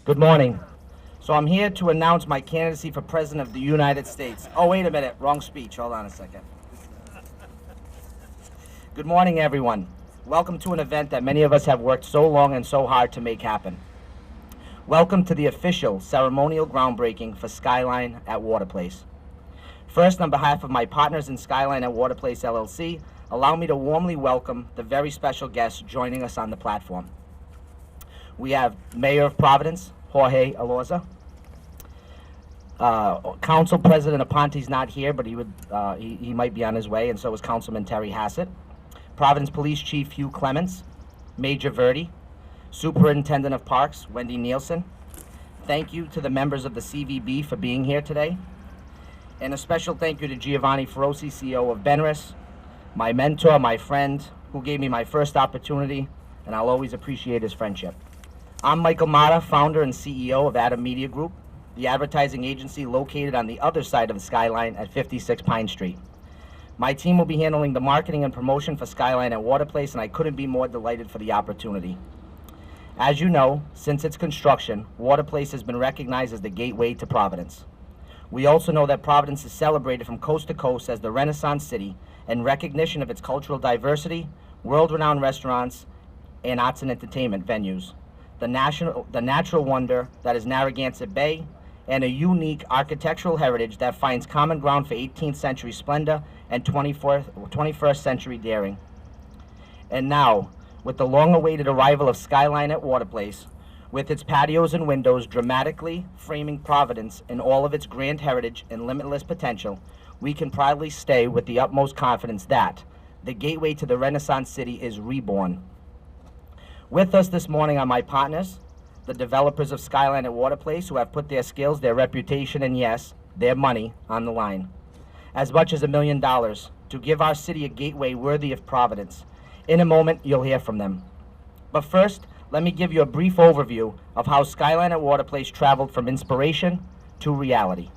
Good morning. So I'm here to announce my candidacy for President of the United States. Oh, wait a minute. Wrong speech. Hold on a second. Good morning, everyone. Welcome to an event that many of us have worked so long and so hard to make happen. Welcome to the official ceremonial groundbreaking for Skyline at Waterplace. First, on behalf of my partners in Skyline at Waterplace LLC, allow me to warmly welcome the very special guests joining us on the platform. We have Mayor of Providence, Jorge Alorza. Council President Aponte's not here, but he might be on his way, and so is Councilman Terry Hassett. Providence Police Chief Hugh Clements, Major Verdi, Superintendent of Parks Wendy Nielsen. Thank you to the members of the CVB for being here today. And a special thank you to Giovanni Feroci, CEO of Benris, my mentor, my friend, who gave me my first opportunity, and I'll always appreciate his friendship. I'm Michael Mata, founder and CEO of Adam Media Group, the advertising agency located on the other side of the Skyline at 56 Pine Street. My team will be handling the marketing and promotion for Skyline at Waterplace, and I couldn't be more delighted for the opportunity. As you know, since its construction, Waterplace has been recognized as the gateway to Providence. We also know that Providence is celebrated from coast to coast as the Renaissance City in recognition of its cultural diversity, world-renowned restaurants, and arts and entertainment venues, the natural wonder that is Narragansett Bay, and a unique architectural heritage that finds common ground for 18th century splendor and 21st century daring. And now, with the long-awaited arrival of Skyline at Waterplace, with its patios and windows dramatically framing Providence in all of its grand heritage and limitless potential, we can proudly say with the utmost confidence that the gateway to the Renaissance City is reborn. With us this morning are my partners, the developers of Skyline at Waterplace, who have put their skills, their reputation, and yes, their money on the line. As much as $1 million to give our city a gateway worthy of Providence. In a moment, you'll hear from them. But first, let me give you a brief overview of how Skyline at Waterplace traveled from inspiration to reality.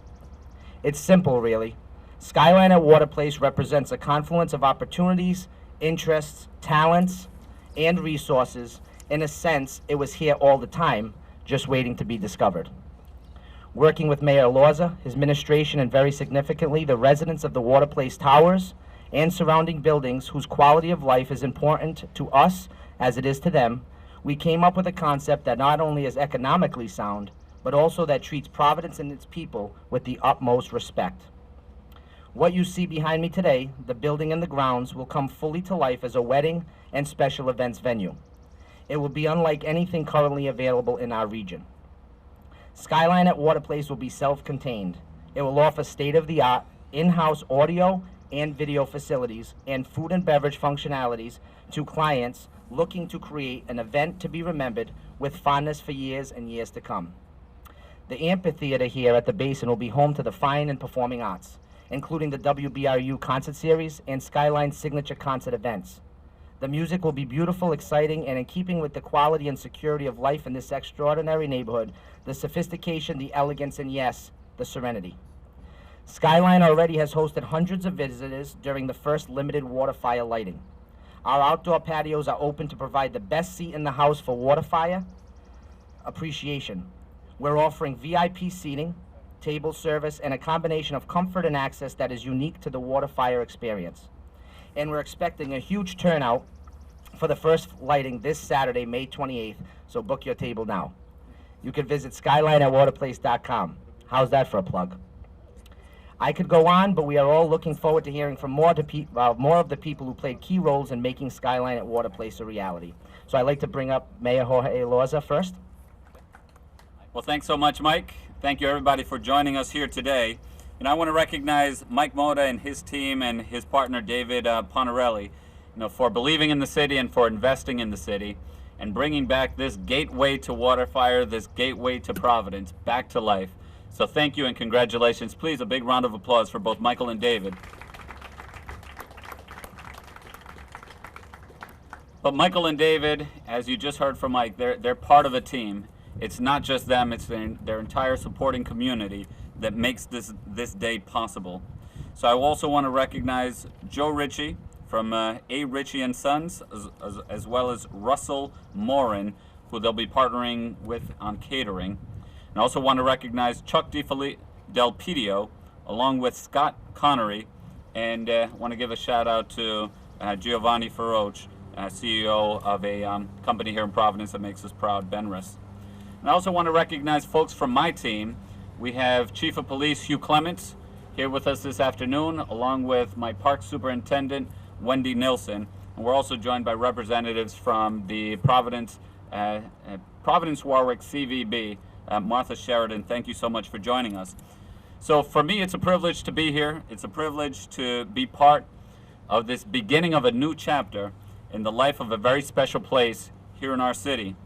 It's simple, really. Skyline at Waterplace represents a confluence of opportunities, interests, talents, and resources. In a sense, it was here all the time, just waiting to be discovered. Working with Mayor Alorza, his administration, and very significantly, the residents of the Waterplace Towers and surrounding buildings whose quality of life is important to us as it is to them, we came up with a concept that not only is economically sound, but also that treats Providence and its people with the utmost respect. What you see behind me today, the building and the grounds, will come fully to life as a wedding and special events venue. It will be unlike anything currently available in our region. Skyline at Waterplace will be self-contained. It will offer state-of-the-art in-house audio and video facilities and food and beverage functionalities to clients looking to create an event to be remembered with fondness for years and years to come. The amphitheater here at the Basin will be home to the fine and performing arts, including the WBRU concert series and Skyline's signature concert events. The music will be beautiful, exciting, and in keeping with the quality and security of life in this extraordinary neighborhood, the sophistication, the elegance, and yes, the serenity. Skyline already has hosted hundreds of visitors during the first limited WaterFire lighting. Our outdoor patios are open to provide the best seat in the house for WaterFire appreciation. We're offering VIP seating, table service, and a combination of comfort and access that is unique to the WaterFire experience. And we're expecting a huge turnout for the first lighting this Saturday, May 28th, so book your table now. You can visit skylineatwaterplace.com. How's that for a plug? I could go on, but we are all looking forward to hearing from more of the people who played key roles in making Skyline at Waterplace a reality. So I'd like to bring up Mayor Jorge Alorza first. Well, thanks so much, Mike. Thank you, everybody, for joining us here today. And I want to recognize Mike Moda and his team and his partner, David Ponarelli, for believing in the city and for investing in the city and bringing back this gateway to WaterFire, this gateway to Providence, back to life. So thank you and congratulations. Please, a big round of applause for both Michael and David. But Michael and David, as you just heard from Mike, they're part of a team. It's not just them, it's their entire supporting community that makes this day possible. So I also want to recognize Joe Ritchie from A. Ritchie and Sons, as well as Russell Morin, who they'll be partnering with on catering. And I also want to recognize Chuck Del Pidio, along with Scott Connery, and want to give a shout out to Giovanni Feroce, CEO of a company here in Providence that makes us proud, Benris. And I also want to recognize folks from my team. We have Chief of Police Hugh Clements here with us this afternoon, along with my Park Superintendent, Wendy Nilsson. And we're also joined by representatives from the Providence Warwick CVB, Martha Sheridan. Thank you so much for joining us. So for me, it's a privilege to be here. It's a privilege to be part of this beginning of a new chapter in the life of a very special place here in our city.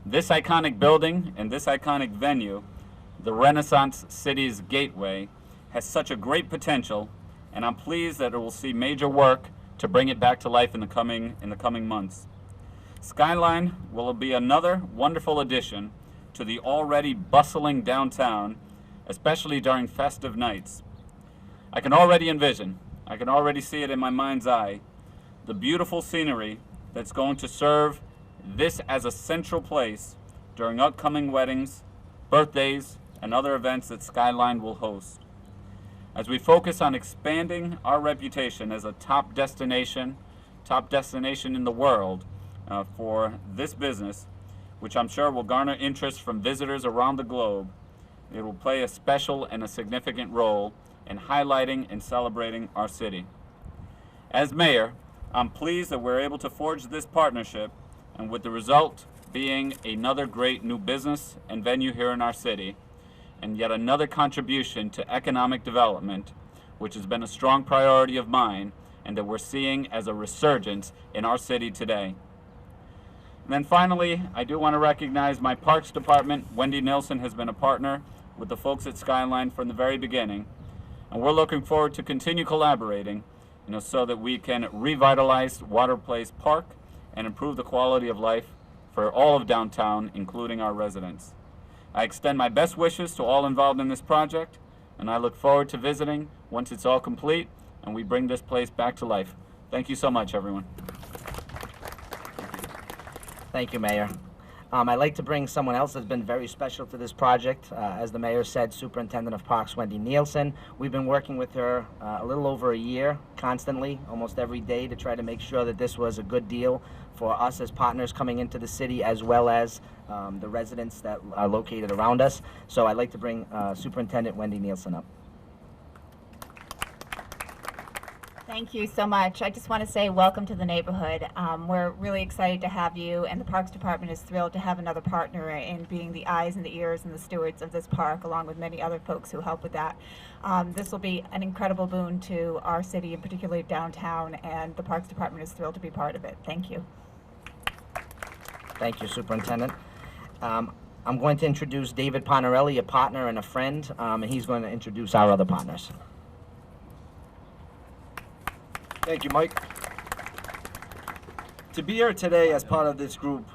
This iconic building and this iconic venue, the Renaissance City's Gateway, has such a great potential, and I'm pleased that it will see major work to bring it back to life in the coming months. Skyline will be another wonderful addition to the already bustling downtown, especially during festive nights. I can already see it in my mind's eye, the beautiful scenery that's going to serve this as a central place during upcoming weddings, birthdays, and other events that Skyline will host. As we focus on expanding our reputation as a top destination in the world for this business, which I'm sure will garner interest from visitors around the globe, it will play a special and a significant role in highlighting and celebrating our city. As mayor, I'm pleased that we're able to forge this partnership, and with the result being another great new business and venue here in our city, and yet another contribution to economic development, which has been a strong priority of mine and that we're seeing as a resurgence in our city today. And then finally, I do want to recognize my Parks Department. Wendy Nilsson has been a partner with the folks at Skyline from the very beginning, and we're looking forward to continue collaborating, so that we can revitalize Waterplace Park and improve the quality of life for all of downtown, including our residents. I extend my best wishes to all involved in this project, and I look forward to visiting once it's all complete and we bring this place back to life. Thank you so much, everyone. Thank you, Mayor. I'd like to bring someone else that's been very special to this project. As the Mayor said, Superintendent of Parks, Wendy Nielsen. We've been working with her a little over a year, constantly, almost every day, to try to make sure that this was a good deal for us as partners coming into the city, as well as the residents that are located around us. So I'd like to bring Superintendent Wendy Nielsen up. Thank you so much. I just want to say welcome to the neighborhood. We're really excited to have you, and the Parks Department is thrilled to have another partner in being the eyes and the ears and the stewards of this park, along with many other folks who help with that. This will be an incredible boon to our city, and particularly downtown, and the Parks Department is thrilled to be part of it. Thank you. Thank you, Superintendent. I'm going to introduce David Ponarelli, a partner and a friend, and he's going to introduce our other partners. Thank you, Mike. To be here today as part of this group,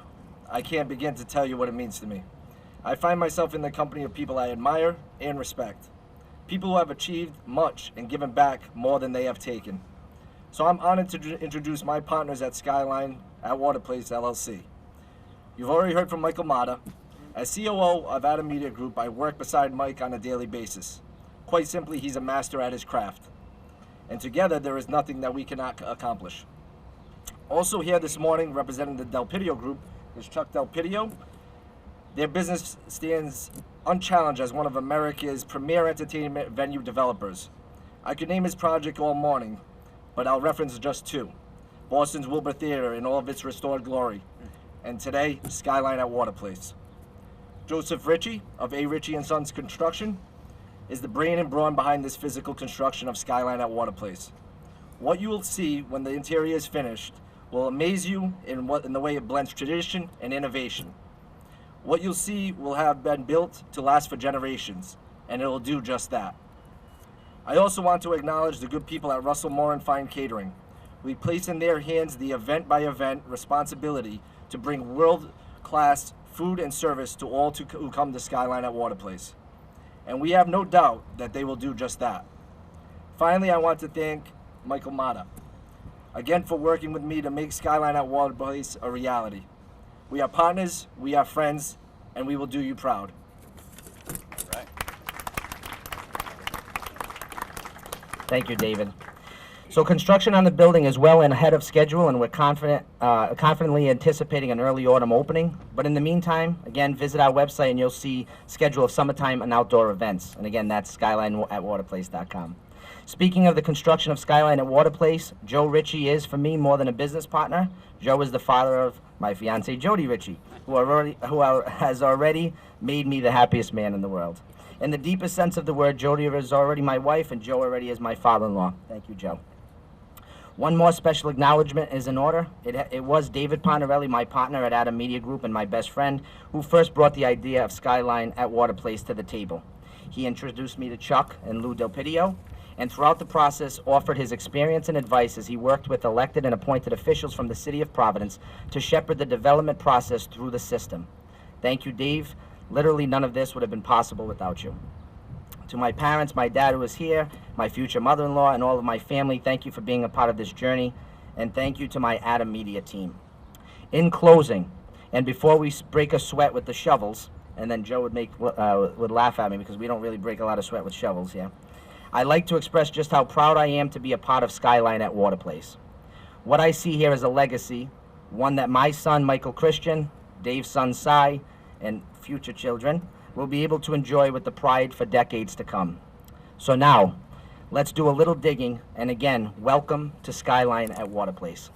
I can't begin to tell you what it means to me. I find myself in the company of people I admire and respect. People who have achieved much and given back more than they have taken. So I'm honored to introduce my partners at Skyline at WaterPlace LLC. You've already heard from Michael Mata. As COO of Adam Media Group, I work beside Mike on a daily basis. Quite simply, he's a master at his craft. And together, there is nothing that we cannot accomplish. Also here this morning, representing the Del Pidio Group, is Chuck Del Pidio. Their business stands unchallenged as one of America's premier entertainment venue developers. I could name his project all morning, but I'll reference just two. Boston's Wilbur Theater in all of its restored glory, and today, Skyline at WaterPlace. Joseph Ritchie of A. Ritchie & Sons Construction is the brain and brawn behind this physical construction of Skyline at WaterPlace. What you will see when the interior is finished will amaze you in the way it blends tradition and innovation. What you'll see will have been built to last for generations, and it will do just that. I also want to acknowledge the good people at Russell Moore & Fine Catering. We place in their hands the event-by-event responsibility to bring world-class food and service to all who come to Skyline at WaterPlace. And we have no doubt that they will do just that. Finally, I want to thank Michael Mata, again, for working with me to make Skyline at WaterPlace a reality. We are partners, we are friends, and we will do you proud. Right. Thank you, David. So construction on the building is well and ahead of schedule, and we're confidently anticipating an early autumn opening. But in the meantime, again, visit our website and you'll see schedule of summertime and outdoor events. And again, that's Skyline at waterplace.com. Speaking of the construction of Skyline at Waterplace, Joe Ritchie is, for me, more than a business partner. Joe is the father of my fiancee, Jody Ritchie, who has already made me the happiest man in the world. In the deepest sense of the word, Jody is already my wife, and Joe already is my father-in-law. Thank you, Joe. One more special acknowledgement is in order. It was David Ponarelli, my partner at Adam Media Group and my best friend, who first brought the idea of Skyline at Waterplace to the table. He introduced me to Chuck and Lou Del Pidio, and throughout the process offered his experience and advice as he worked with elected and appointed officials from the city of Providence to shepherd the development process through the system. Thank you, Dave. Literally none of this would have been possible without you. To my parents, my dad who is here, my future mother-in-law, and all of my family, thank you for being a part of this journey, and thank you to my Adam Media team. In closing, and before we break a sweat with the shovels, and then Joe would laugh at me because we don't really break a lot of sweat with shovels, yeah. I'd like to express just how proud I am to be a part of Skyline at Waterplace. What I see here is a legacy, one that my son, Michael Christian, Dave's son, Cy, and future children will be able to enjoy with the pride for decades to come. So now, let's do a little digging, and again, welcome to Skyline at Waterplace.